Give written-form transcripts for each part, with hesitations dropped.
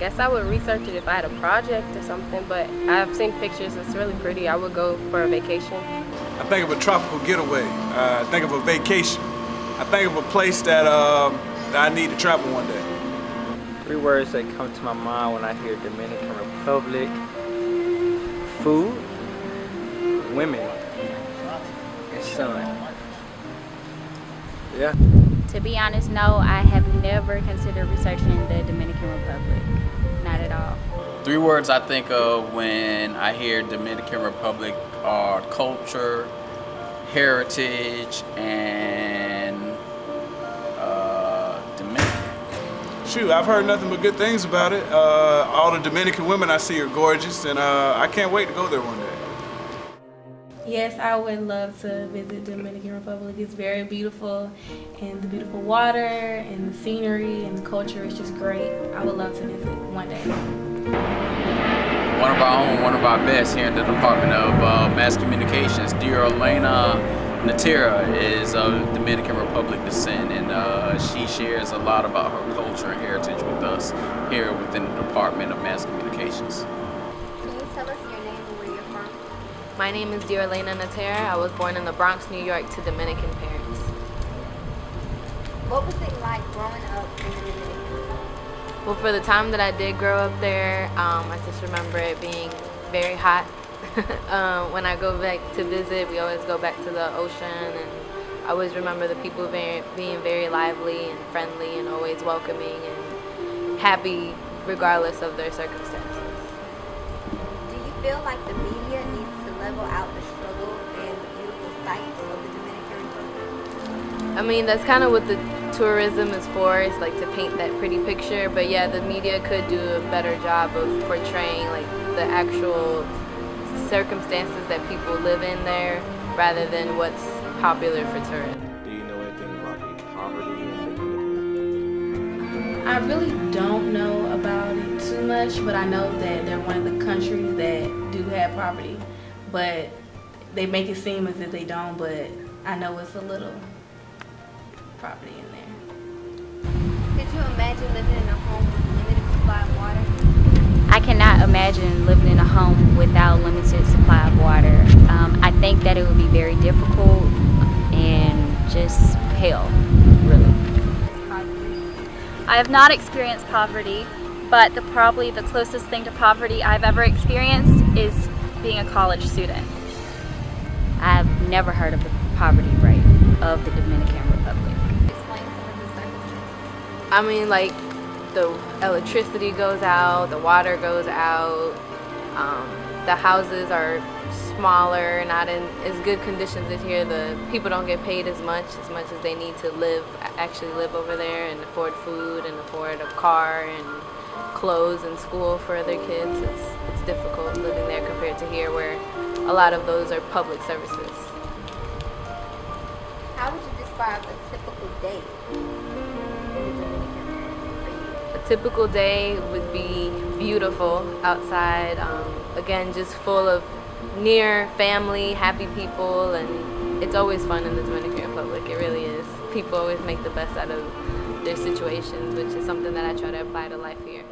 guess I would research it if I had a project or something, but I've seen pictures. It's really pretty. I would go for a vacation. I think of a tropical getaway. I think of a vacation. I think of a place that I need to travel one day. 3 words that come to my mind when I hear Dominican Republic: food, women, and sun. Yeah. To be honest, no, I have never considered researching the Dominican Republic. Not at all. 3 words I think of when I hear Dominican Republic are culture, heritage, and Dominican. Shoot, I've heard nothing but good things about it. All the Dominican women I see are gorgeous, and I can't wait to go there one day. Yes, I would love to visit Dominican Republic. It's very beautiful, and the beautiful water and the scenery and the culture is just great. I would love to visit one day. One of our own, one of our best here in the Department of Mass Communications, dear Elena Natera, is of Dominican Republic descent, and she shares a lot about her culture and heritage with us here within the Department of Mass Communications. Can you tell us your name and where you're from? My name is dear Elena Natera. I was born in the Bronx, New York, to Dominican parents. What was it like growing up in the Dominican? Well, for the time that I did grow up there, I just remember it being very hot. When I go back to visit, we always go back to the ocean, and I always remember the people being very lively and friendly and always welcoming and happy regardless of their circumstances. Do you feel like the media needs to level out the struggle and the beautiful sights of the Dominican Republic? I mean, that's kind of what the tourism is for, is like to paint that pretty picture, but yeah, the media could do a better job of portraying like the actual circumstances that people live in there rather than what's popular for tourism. Do you know anything about the poverty in the I really don't know about it too much, but I know that they're one of the countries that do have poverty, but they make it seem as if they don't, but I know it's a little poverty in there. Could you imagine living in a home with limited supply of water? I cannot imagine living in a home without limited supply of water. I think that it would be very difficult and just hell, really. I have not experienced poverty, but probably the closest thing to poverty I've ever experienced is being a college student. I've never heard of the poverty rate of the Dominican Republic. Explain some of the circumstances. I mean, like, the electricity goes out, the water goes out, the houses are smaller, not in as good conditions as here. The people don't get paid as much as they need to actually live over there and afford food and afford a car and clothes and school for their kids. It's difficult living there compared to here, where a lot of those are public services. How would you describe a typical day in the Dominican Republic? A typical day would be beautiful outside, again, just full of near family, happy people, and it's always fun in the Dominican Republic. It really is. People always make the best out of their situations, which is something that I try to apply to life here.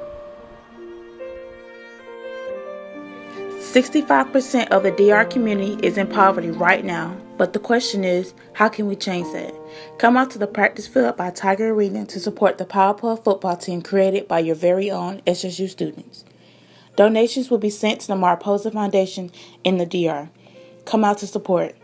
65% of the DR community is in poverty right now, but the question is, how can we change that? Come out to the practice field by Tiger Arena to support the Powerpuff football team created by your very own SSU students. Donations will be sent to the Mariposa Foundation in the DR. Come out to support.